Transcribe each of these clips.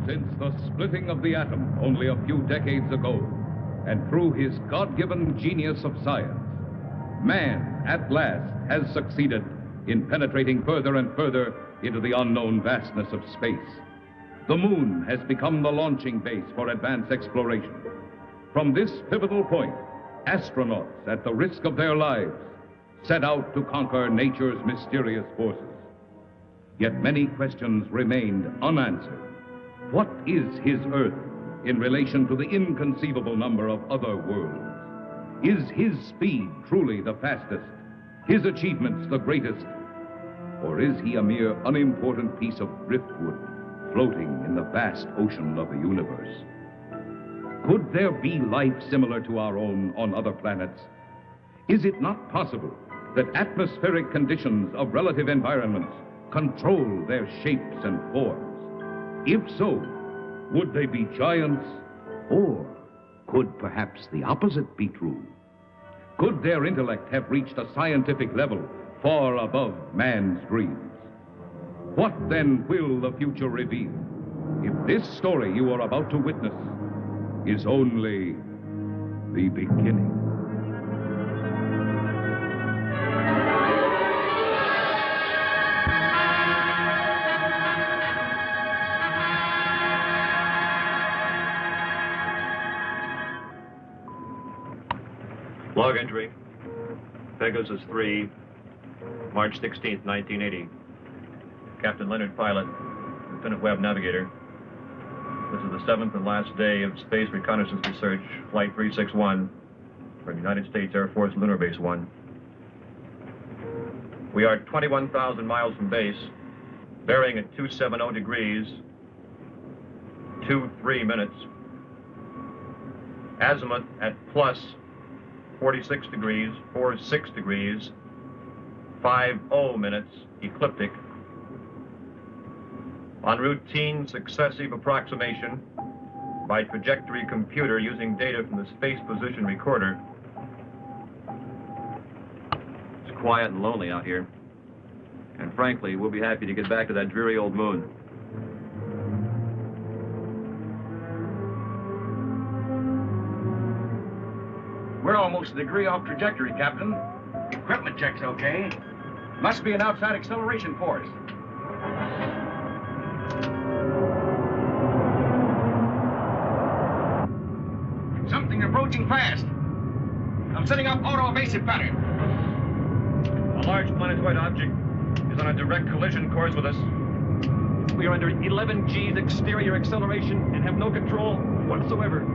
Since the splitting of the atom only a few decades ago, and through his God-given genius of science, man, at last, has succeeded in penetrating further and further into the unknown vastness of space. The moon has become the launching base for advanced exploration. From this pivotal point, astronauts, at the risk of their lives, set out to conquer nature's mysterious forces. Yet many questions remained unanswered. What is his Earth in relation to the inconceivable number of other worlds? Is his speed truly the fastest, his achievements the greatest? Or is he a mere unimportant piece of driftwood floating in the vast ocean of the universe? Could there be life similar to our own on other planets? Is it not possible that atmospheric conditions of relative environments control their shapes and forms? If so, would they be giants? Or could perhaps the opposite be true? Could their intellect have reached a scientific level far above man's dreams? What then will the future reveal if this story you are about to witness is only the beginning? Log entry, Pegasus 3, March 16th, 1980. Captain Leonard Pilot, Lieutenant Webb Navigator. This is the 7th and last day of Space Reconnaissance Research, Flight 361, from United States Air Force Lunar Base 1. We are 21,000 miles from base, bearing at 270 degrees, 23 minutes. Azimuth at plus 46 degrees, 46 degrees, 50 minutes, ecliptic. On routine successive approximation by trajectory computer using data from the Space Position Recorder. It's quiet and lonely out here. And frankly, we'll be happy to get back to that dreary old moon. We're almost a degree off trajectory, Captain. Equipment check's okay. Must be an outside acceleration force. Something approaching fast. I'm setting up auto-evasive pattern. A large planetoid object is on a direct collision course with us. We are under 11 G's exterior acceleration and have no control whatsoever.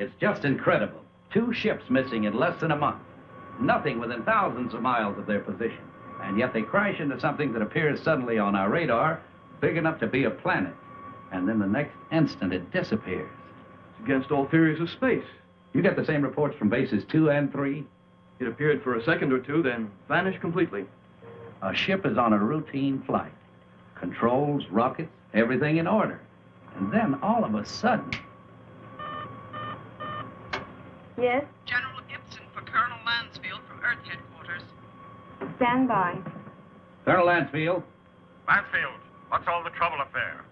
It's just incredible. 2 ships missing in less than a month. Nothing within thousands of miles of their position. And yet they crash into something that appears suddenly on our radar, big enough to be a planet. And then the next instant it disappears. It's against all theories of space. You get the same reports from bases 2 and 3? It appeared for a second or two, then vanished completely. A ship is on a routine flight. Controls, rockets, everything in order. And then all of a sudden... Yes? General Gibson for Colonel Lansfield from Earth Headquarters. Stand by. Colonel Lansfield. Lansfield, what's all the trouble up there?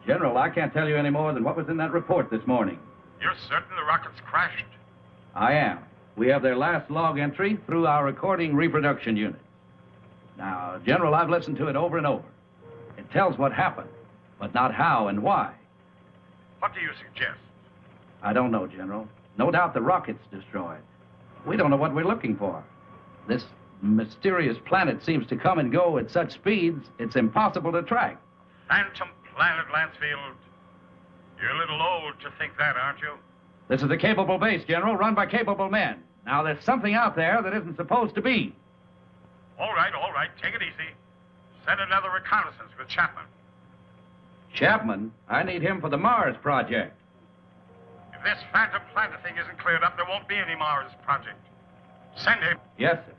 General, I can't tell you any more than what was in that report this morning. You're certain the rockets crashed? I am. We have their last log entry through our recording reproduction unit. Now, General, I've listened to it over and over. It tells what happened, but not how and why. What do you suggest? I don't know, General. No doubt the rocket's destroyed. We don't know what we're looking for. This mysterious planet seems to come and go at such speeds, it's impossible to track. Phantom planet, Lansfield. You're a little old to think that, aren't you? This is a capable base, General, run by capable men. Now, there's something out there that isn't supposed to be. All right. Take it easy. Send another reconnaissance with Chapman. Chapman? I need him for the Mars project. If this phantom planet thing isn't cleared up, there won't be any Mars project. Send him. Yes, sir.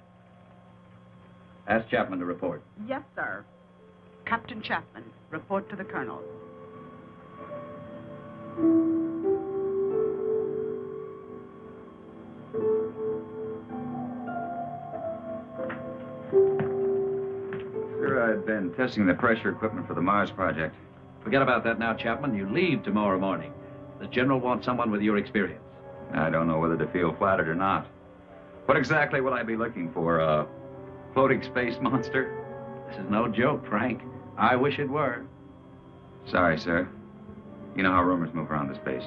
Ask Chapman to report. Yes, sir. Captain Chapman, report to the Colonel. Sir, I've been testing the pressure equipment for the Mars project. Forget about that now, Chapman. You leave tomorrow morning. The General wants someone with your experience. I don't know whether to feel flattered or not. What exactly will I be looking for? A floating space monster? This is no joke, Frank. I wish it were. Sorry, sir. You know how rumors move around the space.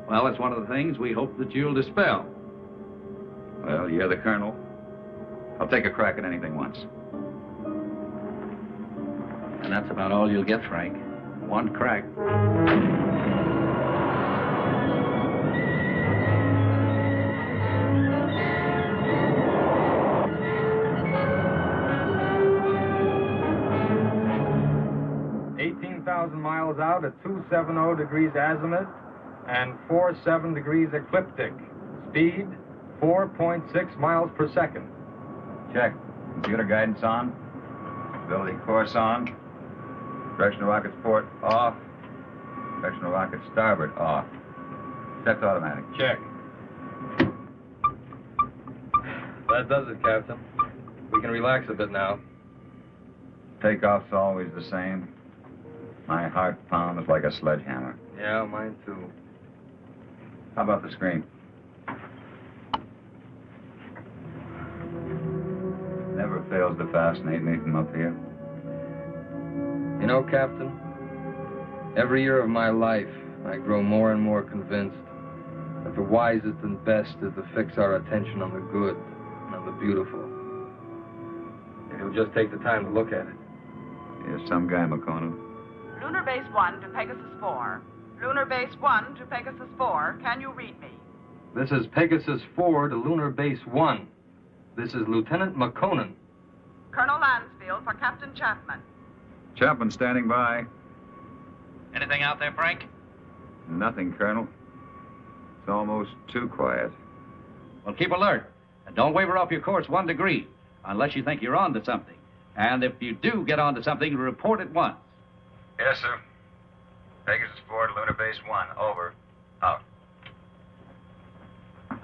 Well, it's one of the things we hope that you'll dispel. Well, you're the colonel. I'll take a crack at anything once. And that's about all you'll get, Frank. One crack. Miles out at 270 degrees azimuth and 47 degrees ecliptic. Speed 4.6 miles per second. Check. Computer guidance on. Stability course on. Direction of rocket's port off. Direction of rocket starboard off. Set to automatic. Check. That does it, Captain. We can relax a bit now. Takeoff's always the same. My heart pounds like a sledgehammer. Yeah, mine too. How about the screen? Never fails to fascinate me from up here. You know, Captain, every year of my life, I grow more and more convinced that the wisest and best is to fix our attention on the good and on the beautiful. If you'll just take the time to look at it. You're some guy, McCona. Lunar Base 1 to Pegasus 4. Lunar Base 1 to Pegasus 4. Can you read me? This is Pegasus 4 to Lunar Base 1. This is Lieutenant McConan. Colonel Lansfield for Captain Chapman. Chapman standing by. Anything out there, Frank? Nothing, Colonel. It's almost too quiet. Well, keep alert. And don't waver off your course 1 degree, unless you think you're on to something. And if you do get on to something, report at once. Yes, sir. Pegasus 4 to Lunar Base 1. Over. Out.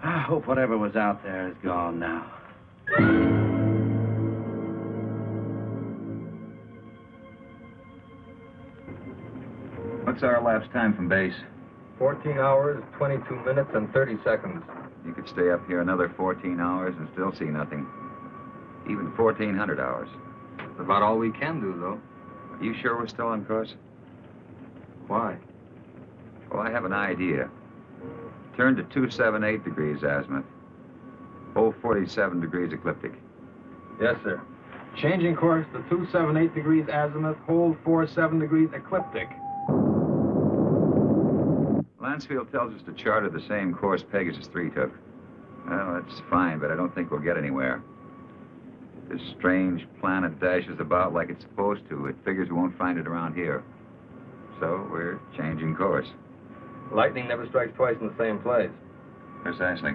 I hope whatever was out there is gone now. What's our elapsed time from base? 14 hours, 22 minutes, and 30 seconds. You could stay up here another 14 hours and still see nothing. Even 1,400 hours. That's about all we can do, though. Are you sure we're still on course? Why? Well, I have an idea. Turn to 278 degrees azimuth. Hold 47 degrees ecliptic. Yes, sir. Changing course to 278 degrees azimuth, hold 47 degrees ecliptic. Mansfield tells us to charter the same course Pegasus 3 took. Well, that's fine, but I don't think we'll get anywhere. This strange planet dashes about like it's supposed to. It figures we won't find it around here. So we're changing course. Lightning never strikes twice in the same place. Precisely.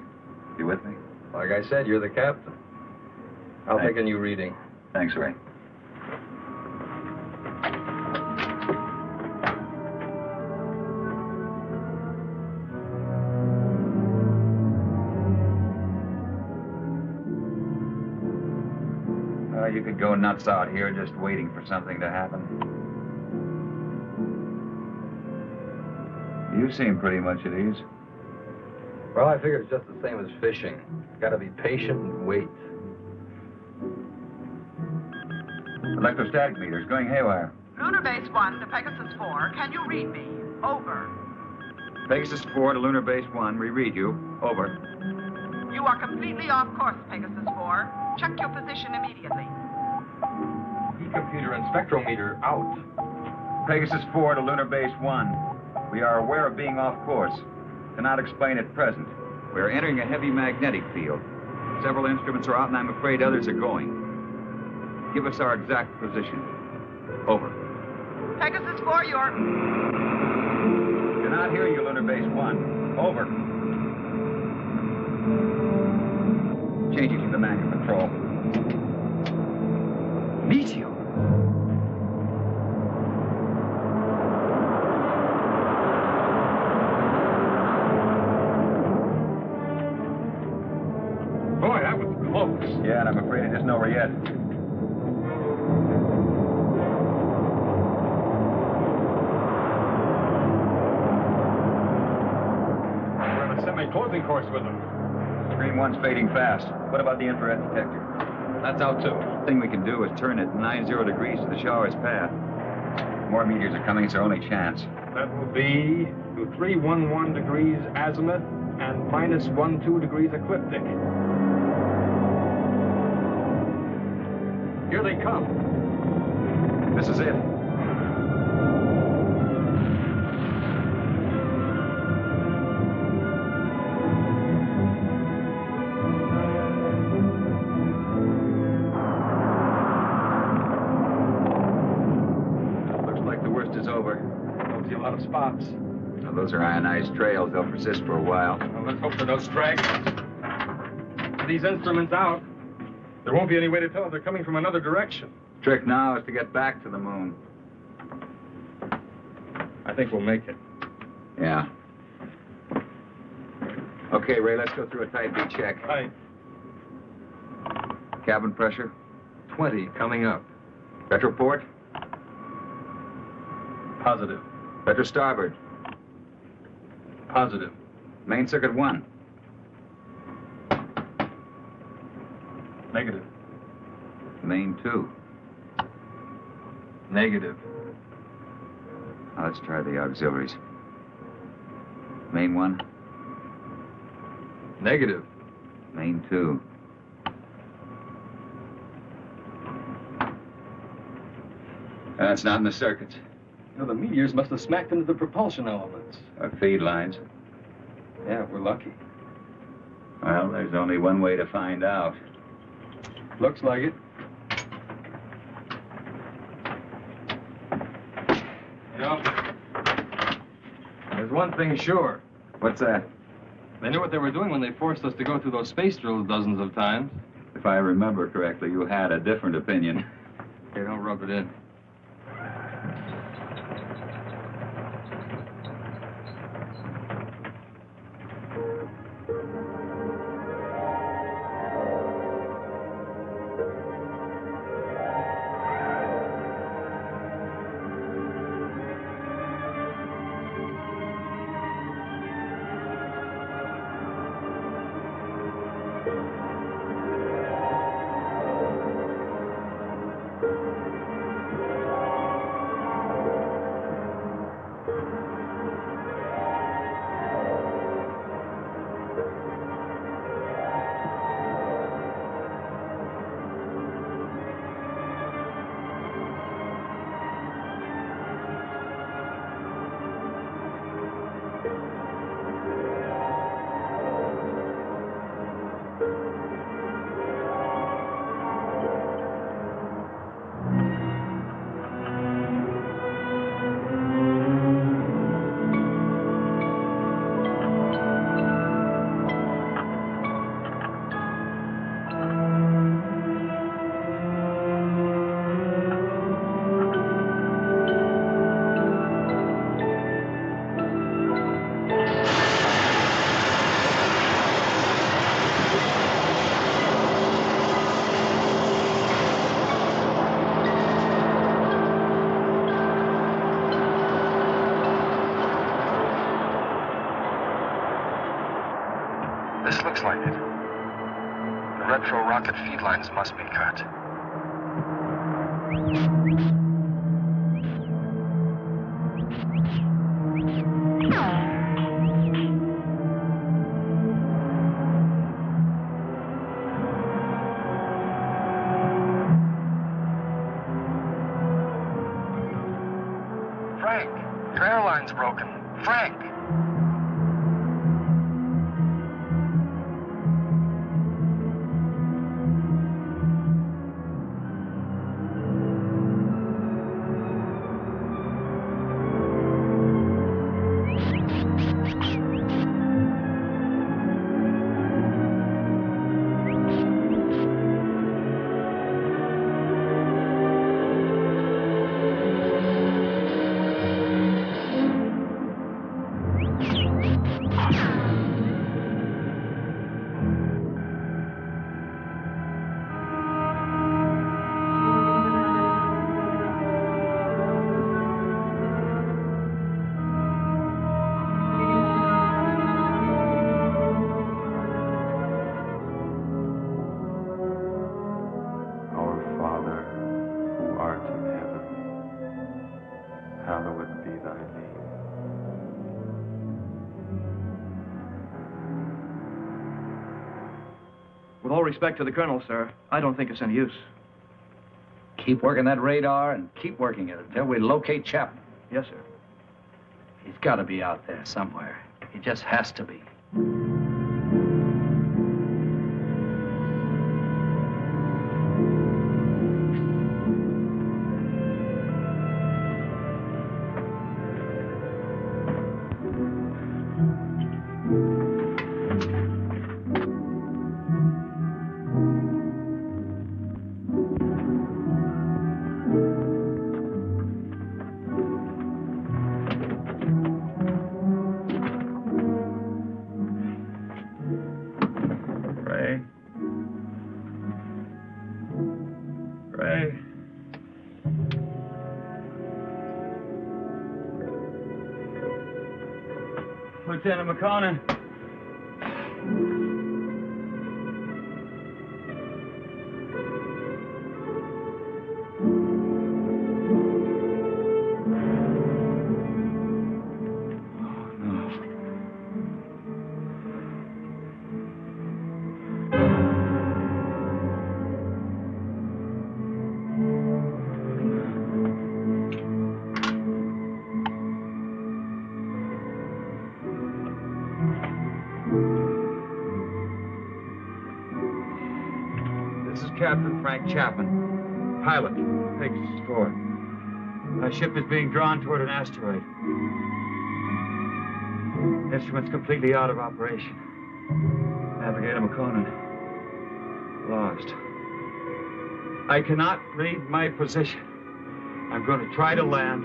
You with me? Like I said, you're the captain. I'll take a new reading. Thanks, Ray. You could go nuts out here just waiting for something to happen. You seem pretty much at ease. Well, I figure it's just the same as fishing. Gotta be patient and wait. Electrostatic meters going haywire. Lunar Base 1 to Pegasus 4. Can you read me? Over. Pegasus 4 to Lunar Base 1. We read you. Over. You are completely off course, Pegasus 4. Check your position immediately. E-computer and spectrometer out. Pegasus 4 to Lunar Base 1. We are aware of being off course. Cannot explain at present. We are entering a heavy magnetic field. Several instruments are out, and I'm afraid others are going. Give us our exact position. Over. Pegasus 4, you're... Cannot hear you, Lunar Base 1. Over. Changing to the manual control. Meteor. Boy, that was close. Yeah, and I'm afraid it isn't over yet. We're on a semi-closing course with them. Screen 1's fading fast. What about the infrared detector? That's out, too. Thing we can do is turn it 90 degrees to the shower's path. More meteors are coming. It's our only chance. That will be to 311 degrees azimuth and minus 12 degrees ecliptic. Here they come. This is it. Looks like the worst is over. Don't see a lot of spots. Now, those are ionized trails. They'll persist for a while. Well, let's hope for no stragglers. With these instruments out, there won't be any way to tell if they're coming from another direction. Trick now is to get back to the moon. I think we'll make it. Yeah. Okay, Ray, let's go through a tight beat check. Right. Cabin pressure. 20 coming up. Retroport. Positive. Retro starboard. Positive. Main circuit 1. Negative. Main 2. Negative. Now let's try the auxiliaries. Main 1. Negative. Main 2. That's not in the circuits. You know, the meteors must have smacked into the propulsion elements. Or feed lines. Yeah, we're lucky. Well, there's only one way to find out. Looks like it. Yeah. There's one thing sure. What's that? They knew what they were doing when they forced us to go through those space drills dozens of times. If I remember correctly, you had a different opinion. Hey, don't rub it in. Looks like it. The retro rocket feed lines must be cut. Frank, your airline's broken. Frank! With all respect to the colonel, sir, I don't think it's any use. Keep working that radar and keep working it until we locate Chapman. Yes, sir. He's got to be out there somewhere. He just has to be. Lieutenant McConnell. Captain Frank Chapman, pilot, Pegasus 4. Our ship is being drawn toward an asteroid. Instruments completely out of operation. Navigator McConan, lost. I cannot read my position. I'm going to try to land.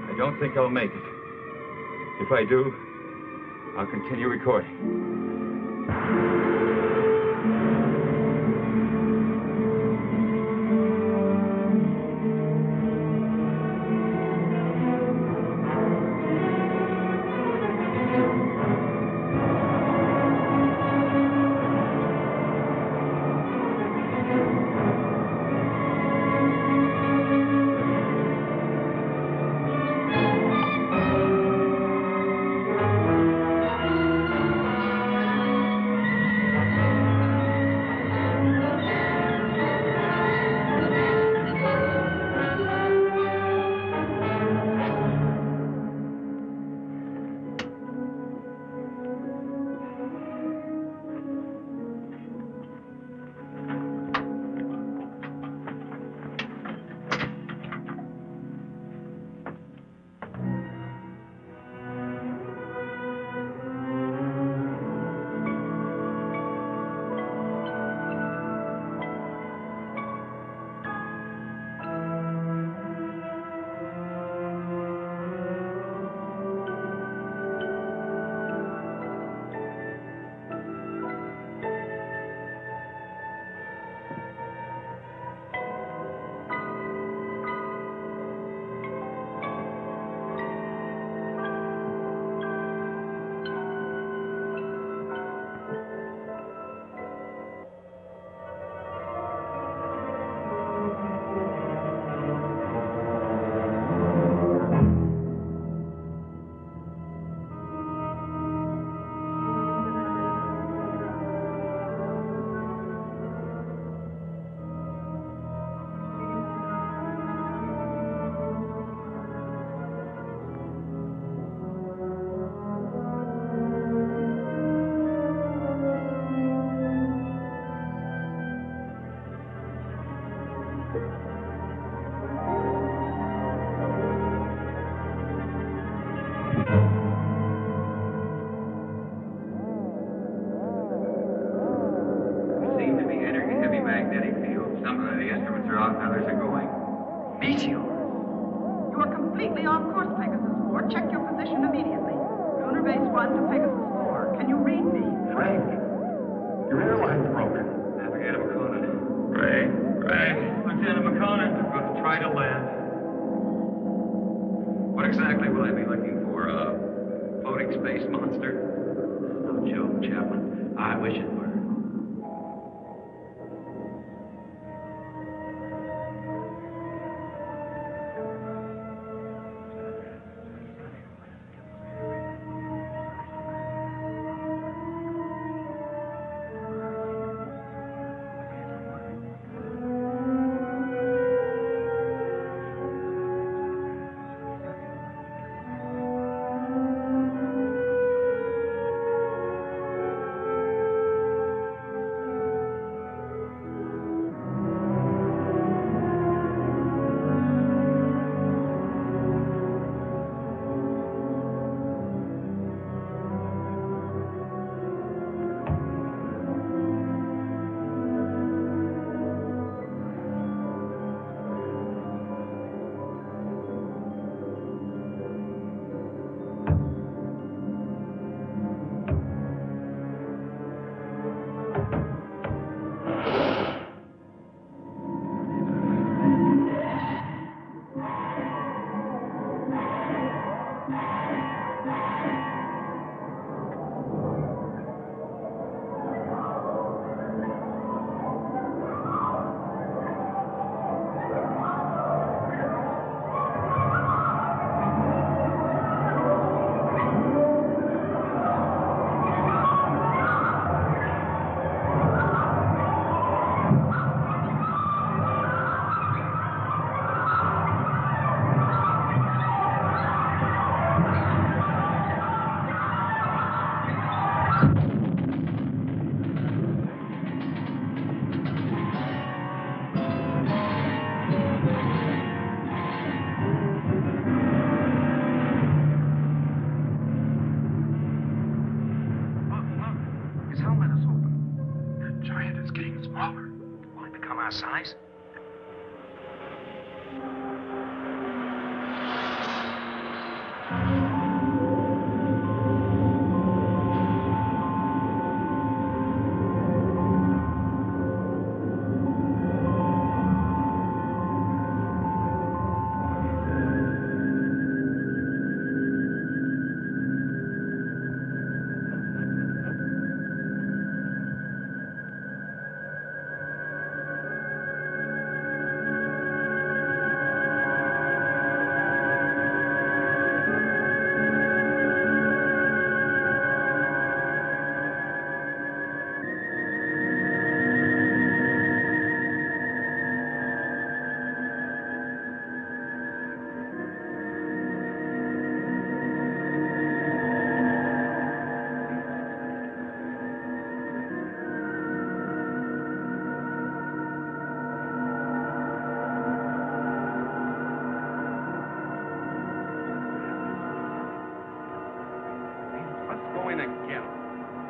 I don't think I'll make it. If I do, I'll continue recording. We seem to be entering a heavy magnetic field. Some of the instruments are off, others are going. Meteor! You are completely off course, Pegasus 4. Check your position immediately. Lunar Base 1 to Pegasus 4. Can you read me? Frank, your airline's broken. Navigator McConan. Ray? Lieutenant McConan, we're going to try to land. What exactly will I be looking for? A floating space monster? No joke, Chaplain. I wish it were. our size?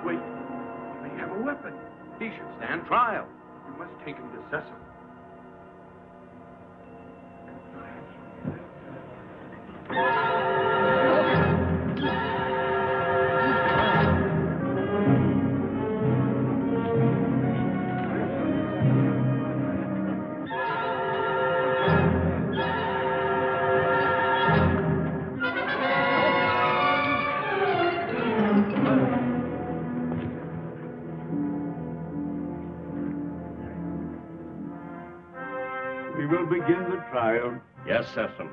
Wait, he may have a weapon. He should stand trial. We must take him to Cecil. We will begin the trial. Yes, Cecil.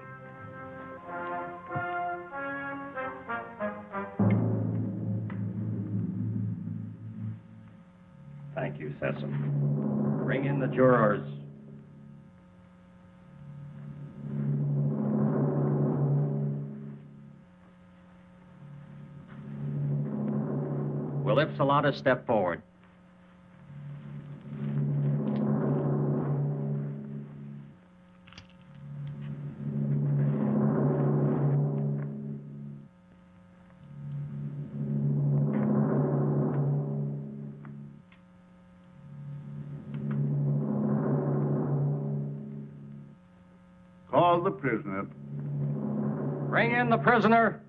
Thank you, Cecil. Bring in the jurors. Will Ipsilata step forward? call the prisoner. Bring in the prisoner.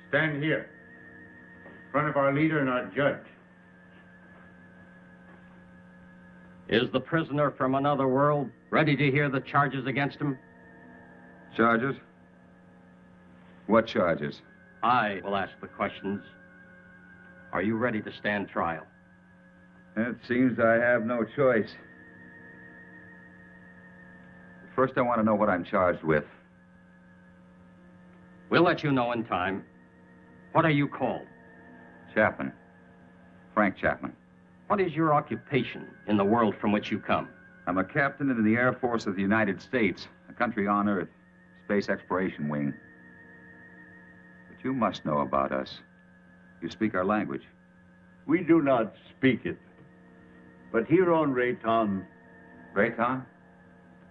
Stand here, in front of our leader and our judge. Is the prisoner from another world ready to hear the charges against him? Charges? What charges? I will ask the questions. Are you ready to stand trial? It seems I have no choice. First, I want to know what I'm charged with. We'll let you know in time. What are you called? Chapman. Frank Chapman. What is your occupation in the world from which you come? I'm a captain in the Air Force of the United States, a country on Earth, Space Exploration Wing. But you must know about us. You speak our language. We do not speak it. But here on Rayton... Rayton?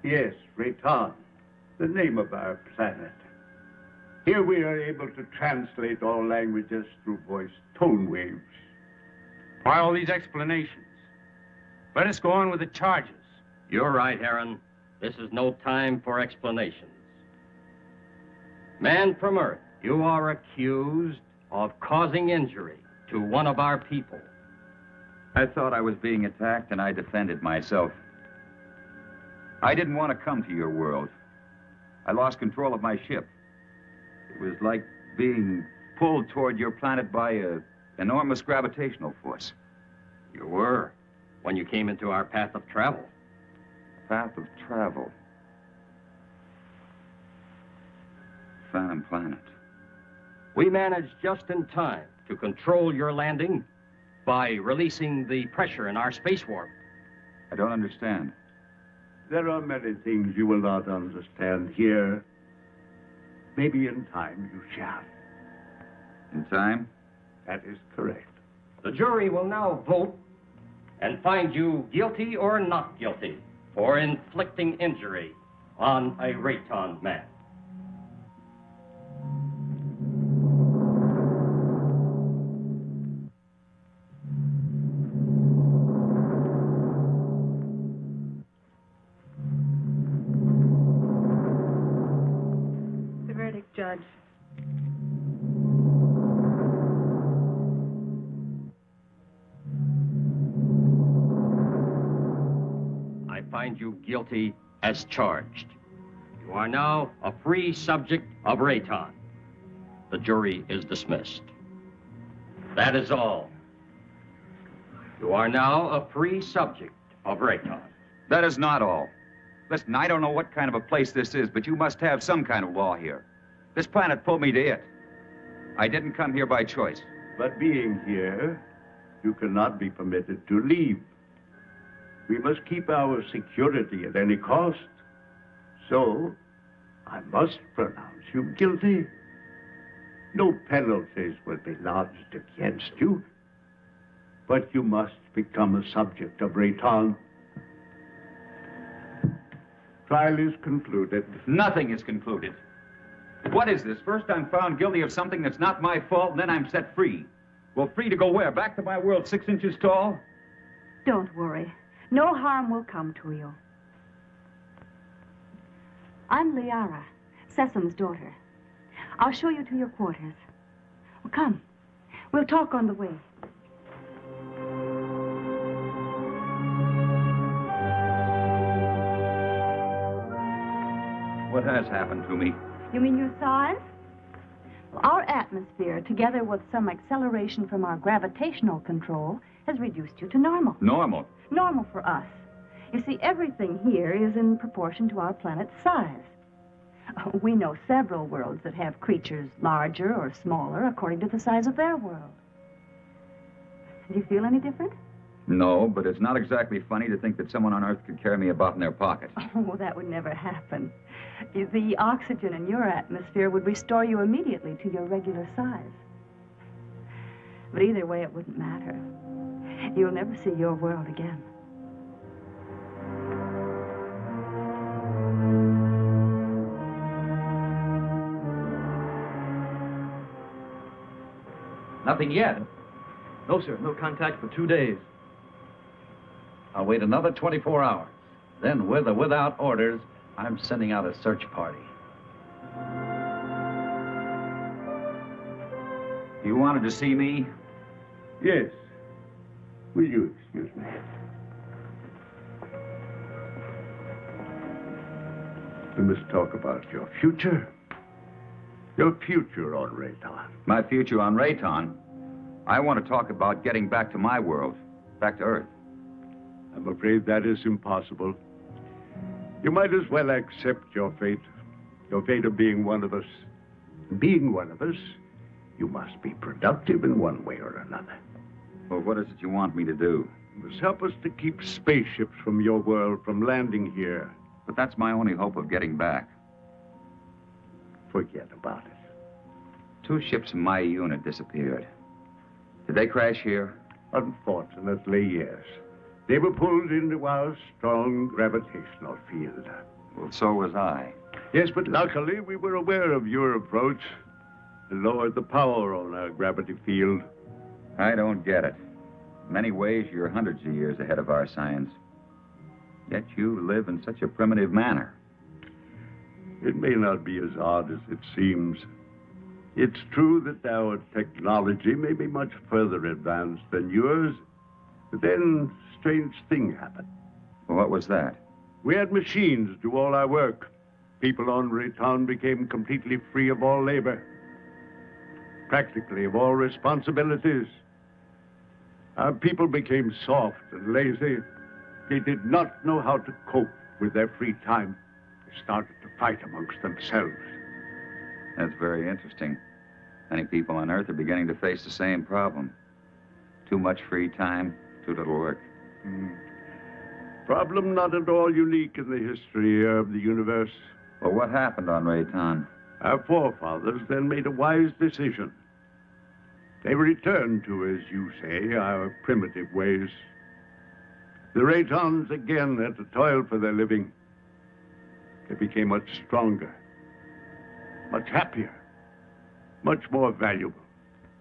Yes, Rayton, the name of our planet. Here we are able to translate all languages through voice tone waves. Why all these explanations? Let us go on with the charges. You're right, Aaron. This is no time for explanations. Man from Earth, you are accused of causing injury to one of our people. I thought I was being attacked, and I defended myself. I didn't want to come to your world. I lost control of my ship. It was like being pulled toward your planet by an enormous gravitational force. You were, when you came into our path of travel. Path of travel. Phantom planet. We managed just in time to control your landing by releasing the pressure in our space warp. I don't understand. There are many things you will not understand here. Maybe in time you shall. In time? That is correct. The jury will now vote and find you guilty or not guilty for inflicting injury on a Rayton man. The verdict, Judge. I find you guilty as charged. You are now a free subject of Rayton. The jury is dismissed. That is all. You are now a free subject of Rayton. That is not all. Listen, I don't know what kind of a place this is, but you must have some kind of law here. This planet pulled me to it. I didn't come here by choice. But being here, you cannot be permitted to leave. We must keep our security at any cost. So, I must pronounce you guilty. No penalties will be lodged against you. But you must become a subject of Rayton. Trial is concluded. Nothing is concluded. What is this? First I'm found guilty of something that's not my fault, and then I'm set free. Well, free to go where? Back to my world 6 inches tall? Don't worry. No harm will come to you. I'm Liara, Sesam's daughter. I'll show you to your quarters. Well, come. We'll talk on the way. What has happened to me? You mean your size? Well, our atmosphere, together with some acceleration from our gravitational control, has reduced you to normal. Normal? Normal for us. You see, everything here is in proportion to our planet's size. We know several worlds that have creatures larger or smaller according to the size of their world. Do you feel any different? No, but it's not exactly funny to think that someone on Earth could carry me about in their pocket. Oh, that would never happen. The oxygen in your atmosphere would restore you immediately to your regular size. But either way, it wouldn't matter. You'll never see your world again. Nothing yet. No, sir. No contact for 2 days. I'll wait another 24 hours. Then, with or without orders, I'm sending out a search party. You wanted to see me? Yes. Will you excuse me? We must talk about your future. Your future on Rayton. My future on Rayton? I want to talk about getting back to my world, back to Earth. I'm afraid that is impossible. You might as well accept your fate of being one of us. Being one of us, you must be productive in one way or another. Well, what is it you want me to do? You must help us to keep spaceships from your world from landing here. But that's my only hope of getting back. Forget about it. 2 ships in my unit disappeared. Did they crash here? Unfortunately, yes. They were pulled into our strong gravitational field. Well, so was I. Yes, but luckily we were aware of your approach and lowered the power on our gravity field. I don't get it. In many ways, you're hundreds of years ahead of our science. Yet you live in such a primitive manner. It may not be as odd as it seems. It's true that our technology may be much further advanced than yours, but then a strange thing happened. Well, what was that? We had machines do all our work. People on Rayton became completely free of all labor, practically of all responsibilities. Our people became soft and lazy. They did not know how to cope with their free time. They started to fight amongst themselves. That's very interesting. Many people on Earth are beginning to face the same problem. Too much free time, too little work. Problem not at all unique in the history of the universe. Well, what happened on Rayton? Our forefathers then made a wise decision. They returned to, as you say, our primitive ways. The Raytons again had to toil for their living. They became much stronger, much happier, much more valuable.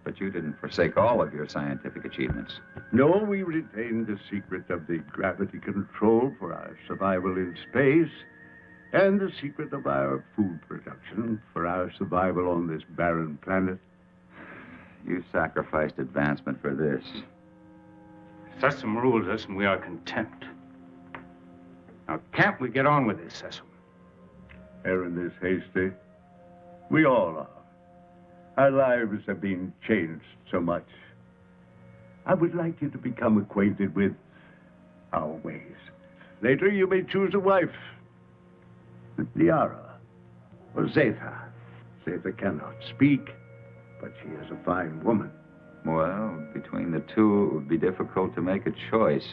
But you didn't forsake all of your scientific achievements. No, we retained the secret of the gravity control for our survival in space, and the secret of our food production for our survival on this barren planet. You sacrificed advancement for this. Sessom rules us, and we are content. Now, can't we get on with this, Sessom? Aaron is hasty. We all are. Our lives have been changed so much. I would like you to become acquainted with our ways. Later, you may choose a wife. Liara or Zetha. Zetha cannot speak, but she is a fine woman. Well, between the two, it would be difficult to make a choice.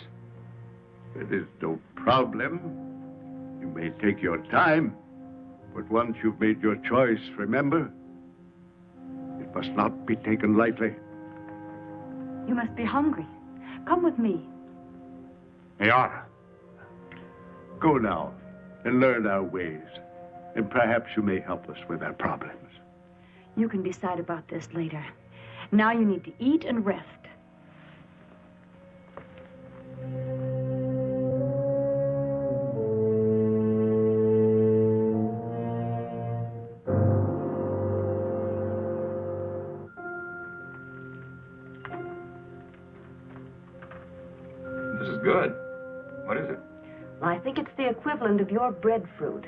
It is no problem. You may take your time, but once you've made your choice, remember, it must not be taken lightly. You must be hungry. Come with me. Liara. Go now and learn our ways, and perhaps you may help us with our problems. You can decide about this later. Now you need to eat and rest. This is good. What is it? Well, I think it's the equivalent of your breadfruit.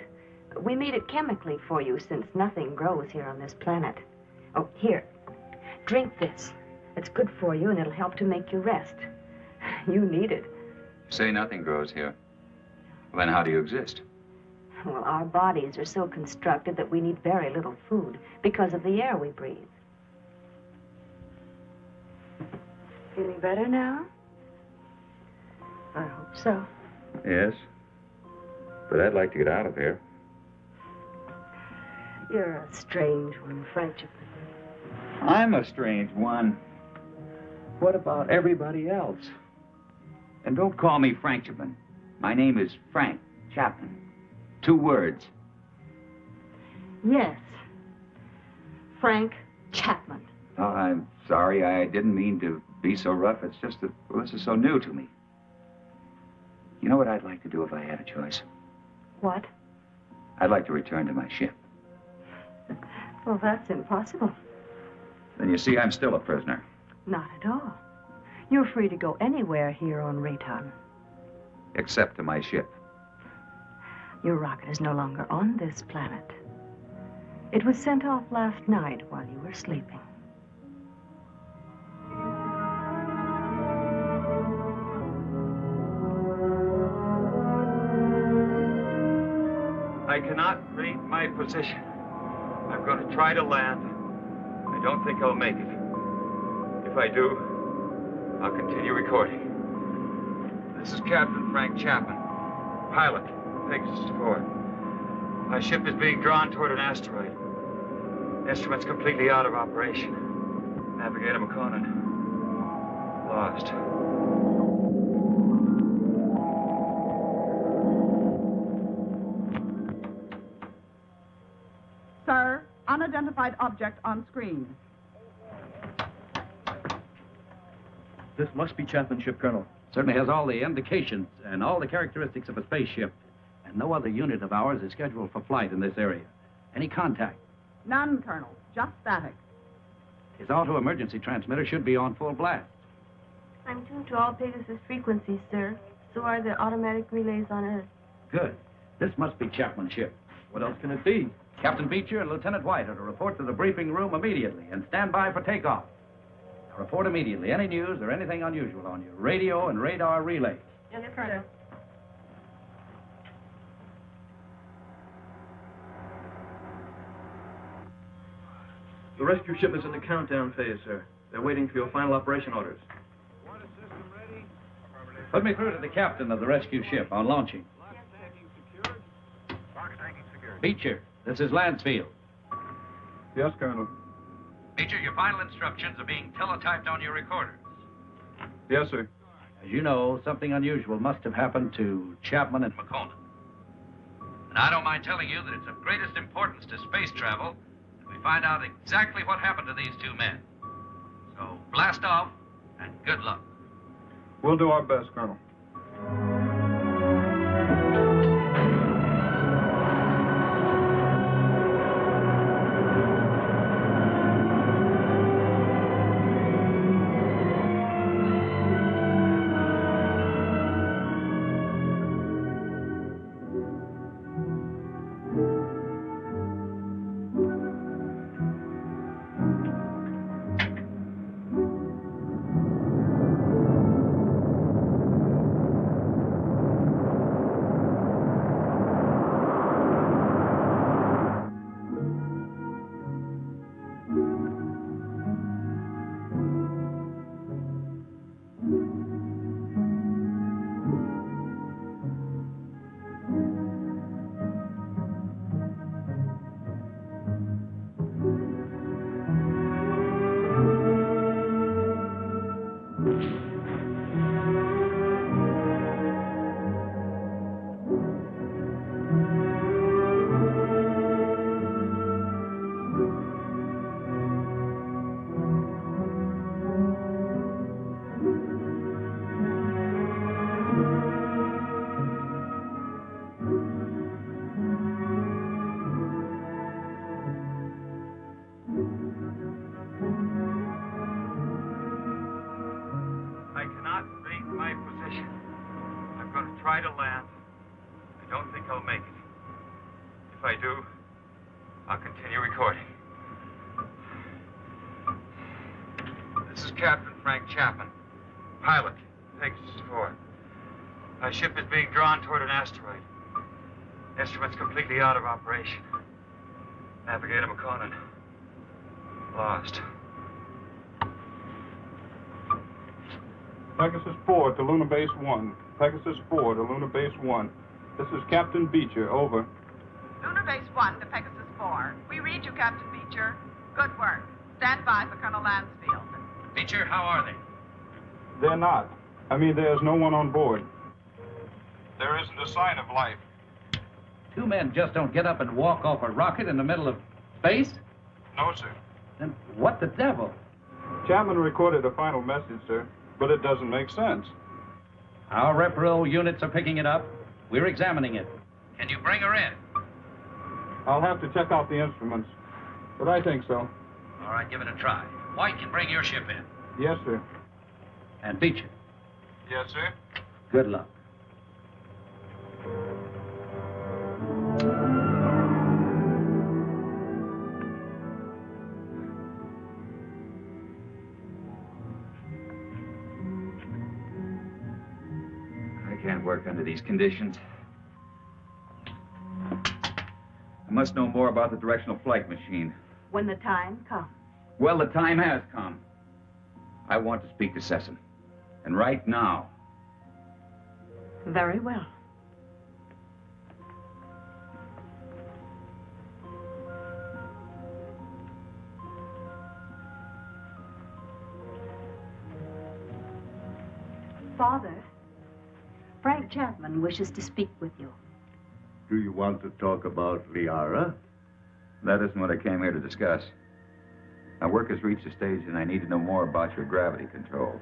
We made it chemically for you since nothing grows here on this planet. Oh, here. Drink this. It's good for you and it'll help to make you rest. You need it. Say nothing grows here. Well, then how do you exist? Well, our bodies are so constructed that we need very little food because of the air we breathe. Feeling better now? I hope so. Yes. But I'd like to get out of here. You're a strange one, Frenchman. I'm a strange one. What about everybody else? And don't call me Frenchman. My name is Frank Chapman. 2 words. Yes. Frank Chapman. Oh, I'm sorry. I didn't mean to be so rough. It's just that this is so new to me. You know what I'd like to do if I had a choice? What? I'd like to return to my ship. Well, that's impossible. Then you see, I'm still a prisoner. Not at all. You're free to go anywhere here on Rayton. Except to my ship. Your rocket is no longer on this planet. It was sent off last night while you were sleeping. I cannot read my position. I'm going to try to land. I don't think I'll make it. If I do, I'll continue recording. This is Captain Frank Chapman, pilot, Pegasus 4. My ship is being drawn toward an asteroid. Instruments completely out of operation. Navigator McConan, lost. Sir, unidentified object on screen. This must be Chapman's ship, Colonel. Certainly has all the indications and all the characteristics of a spaceship. And no other unit of ours is scheduled for flight in this area. Any contact? None, Colonel. Just static. His auto-emergency transmitter should be on full blast. I'm tuned to all Pegasus frequencies, sir. So are the automatic relays on Earth. Good. This must be Chapman's ship. What else can it be? Captain Beecher and Lieutenant White are to report to the briefing room immediately and stand by for takeoff. Now report immediately any news or anything unusual on your radio and radar relays. Yes, Colonel. The rescue ship is in the countdown phase, sir. They're waiting for your final operation orders. Put me through to the captain of the rescue ship on launching. Beecher, this is Lansfield. Yes, Colonel. Beecher, your final instructions are being teletyped on your recorders. Yes, sir. As you know, something unusual must have happened to Chapman and McConan. And I don't mind telling you that it's of greatest importance to space travel that we find out exactly what happened to these two men. So blast off and good luck. We'll do our best, Colonel. Try to land. I don't think I'll make it. If I do, I'll continue recording. This is Captain Frank Chapman, pilot, Pegasus 4. My ship is being drawn toward an asteroid. Instruments completely out of operation. Navigator McConan, lost. Pegasus 4 to Lunar Base 1. Pegasus 4 to Lunar Base 1. This is Captain Beecher, over. Lunar Base 1 to Pegasus 4. We read you, Captain Beecher. Good work. Stand by for Colonel Lansfield. Beecher, how are they? They're not. I mean, there's no one on board. There isn't a sign of life. Two men just don't get up and walk off a rocket in the middle of space? No, sir. Then what the devil? Chapman recorded a final message, sir, but it doesn't make sense. Our repro units are picking it up. We're examining it. Can you bring her in? I'll have to check out the instruments, but I think so. All right, give it a try. White can bring your ship in. Yes, sir. And Beecher. Yes, sir. Good luck. I can't work under these conditions. I must know more about the directional flight machine. When the time comes. Well, the time has come. I want to speak to Sesson. And right now. Very well. Father, Frank Chapman wishes to speak with you. Do you want to talk about Liara? That isn't what I came here to discuss. My work has reached a stage and I need to know more about your gravity control.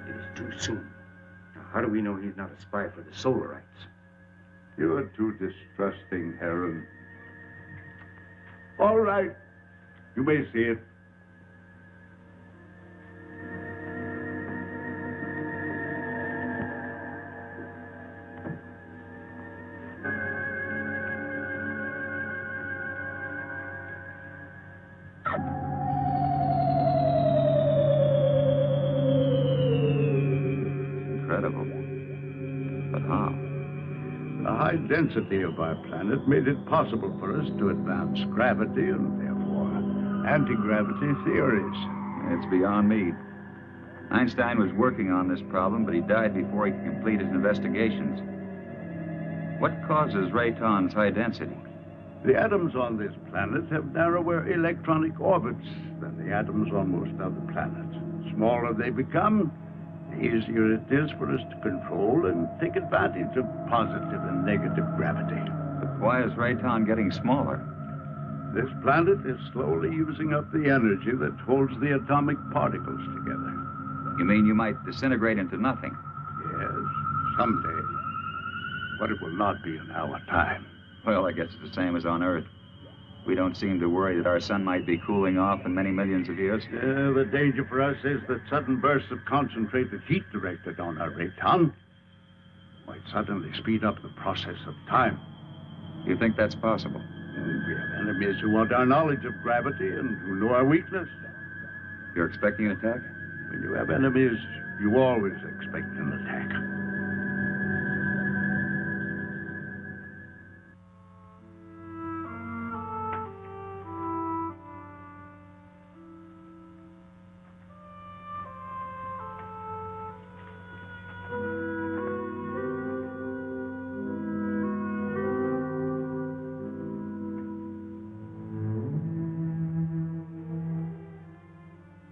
It is too soon. Now, how do we know he's not a spy for the Solarites? You are too distrusting, Heron. All right. You may see it. The density of our planet made it possible for us to advance gravity and therefore anti-gravity theories. It's beyond me. Einstein was working on this problem, but he died before he could complete his investigations. What causes Rayton's high density? The atoms on this planet have narrower electronic orbits than the atoms on most other planets. The smaller they become, the easier it is for us to control and take advantage of positive and negative gravity. But why is Rayton getting smaller? This planet is slowly using up the energy that holds the atomic particles together. You mean you might disintegrate into nothing? Yes, someday. But it will not be in our time. Well, I guess it's the same as on Earth. We don't seem to worry that our sun might be cooling off in many millions of years. The danger for us is that sudden bursts of concentrated heat directed on our Rayton might suddenly speed up the process of time. You think that's possible? We have enemies who want our knowledge of gravity and who know our weakness. You're expecting an attack? When you have enemies, you always expect an attack.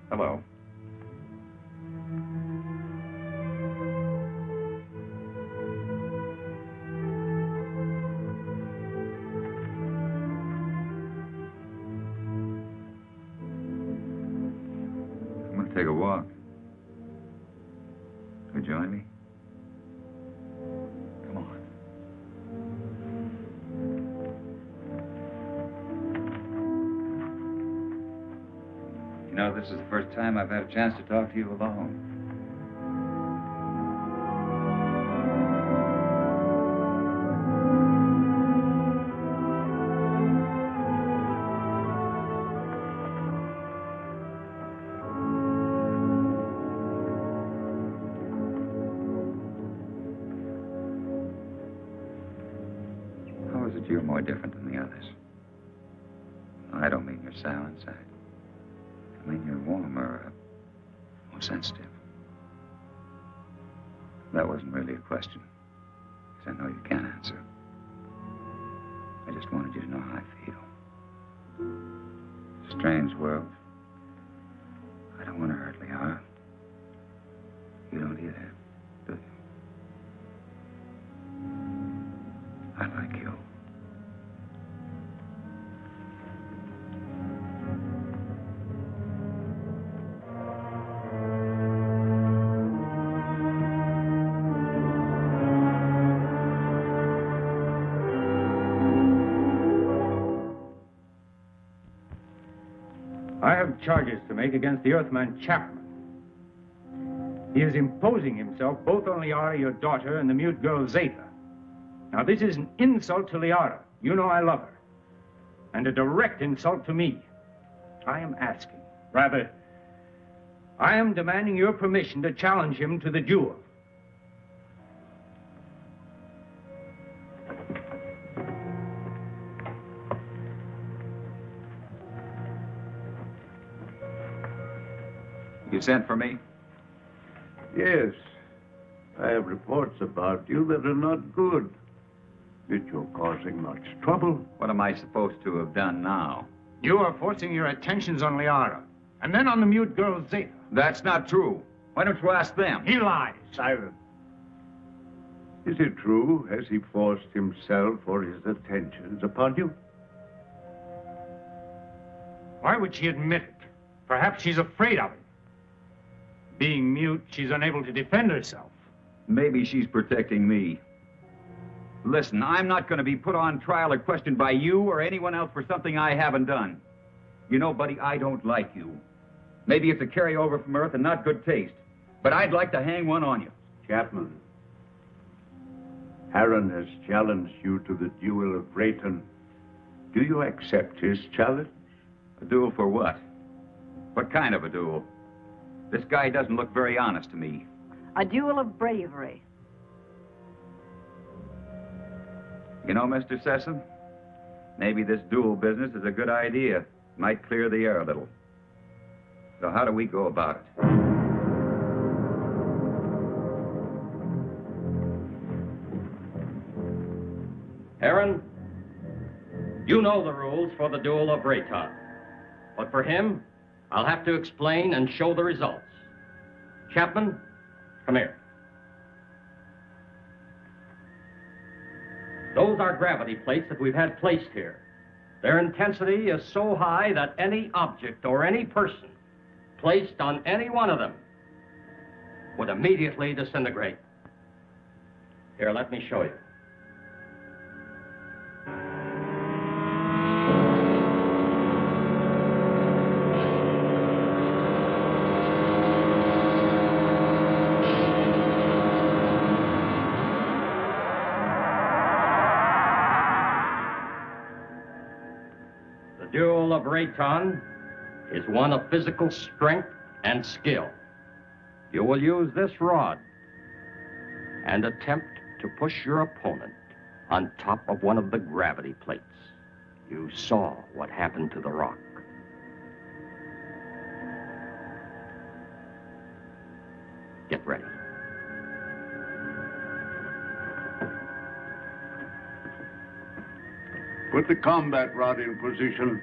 Hello. I'm going to take a walk. Will you join me? Come on. You know, this is the first time I've had a chance to talk to you alone. How is it you're more different than the others? I don't mean you're sour inside. I mean, you're warmer, more sensitive. That wasn't really a question, because I know you can't answer. I just wanted you to know how I feel. It's a strange world. I don't want to hurt Liara. You don't either, do you? I like you. have charges to make against the Earthman Chapman. He is imposing himself both on Liara, your daughter, and the mute girl Zeta. Now, this is an insult to Liara. You know I love her. And a direct insult to me. I am asking, rather, I am demanding your permission to challenge him to the duel. You sent for me? Yes. I have reports about you that are not good. That you're causing much trouble. What am I supposed to have done now? You are forcing your attentions on Liara, and then on the mute girl Zeta. That's not true. Why don't you ask them? He lies. Silence. Is it true? Has he forced himself or his attentions upon you? Why would she admit it? Perhaps she's afraid of him. Being mute, she's unable to defend herself. Maybe she's protecting me. Listen, I'm not going to be put on trial or questioned by you or anyone else for something I haven't done. You know, buddy, I don't like you. Maybe it's a carryover from Earth and not good taste, but I'd like to hang one on you. Chapman, Aaron has challenged you to the duel of Rayton. Do you accept his challenge? A duel for what? What kind of a duel? This guy doesn't look very honest to me. A duel of bravery. You know, Mr. Sessom, maybe this duel business is a good idea. Might clear the air a little. So how do we go about it? Aaron, you know the rules for the duel of Rayton. But for him, I'll have to explain and show the results. Chapman, come here. Those are gravity plates that we've had placed here. Their intensity is so high that any object or any person placed on any one of them would immediately disintegrate. Here, let me show you. The duel of Rayton is one of physical strength and skill. You will use this rod and attempt to push your opponent on top of one of the gravity plates. You saw what happened to the rock. Get ready. Put the combat rod in position.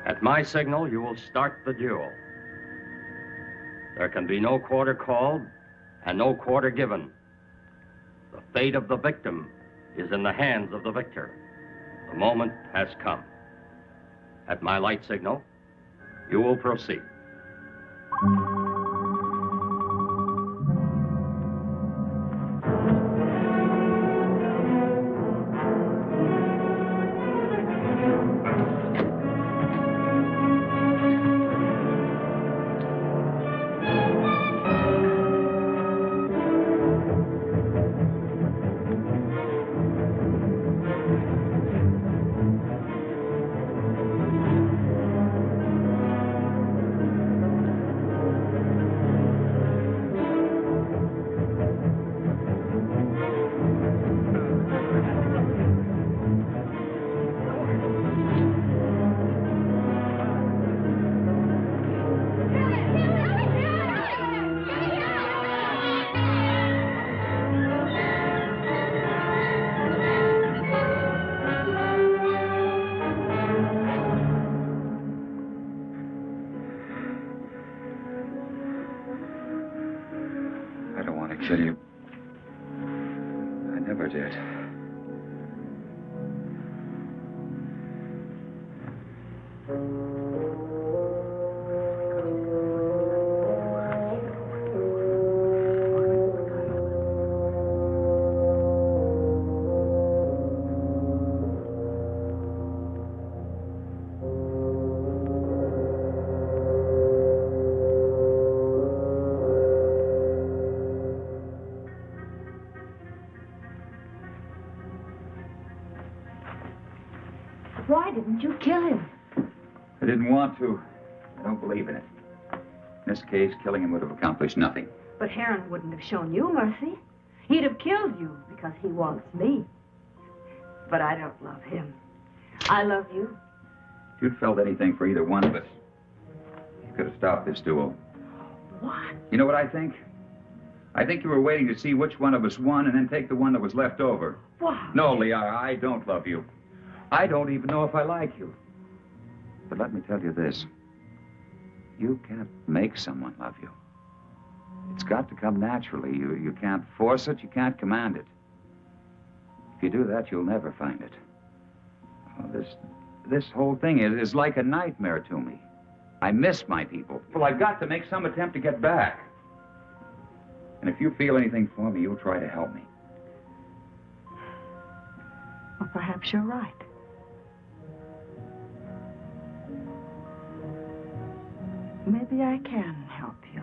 At my signal, you will start the duel. There can be no quarter called and no quarter given. The fate of the victim is in the hands of the victor. The moment has come. At my light signal, you will proceed. tell you, I never did. Why didn't you kill him? I didn't want to. I don't believe in it. In this case, killing him would have accomplished nothing. But Heron wouldn't have shown you mercy. He'd have killed you because he wants me. But I don't love him. I love you. If you'd felt anything for either one of us, you could have stopped this duel. What? You know what I think? I think you were waiting to see which one of us won and then take the one that was left over. Why? No, Liara, I don't love you. I don't even know if I like you. But let me tell you this. You can't make someone love you. It's got to come naturally. You can't force it, you can't command it. If you do that, you'll never find it. Oh, this whole thing is like a nightmare to me. I miss my people. Well, I've got to make some attempt to get back. And if you feel anything for me, you'll try to help me. Well, perhaps you're right. Maybe I can help you.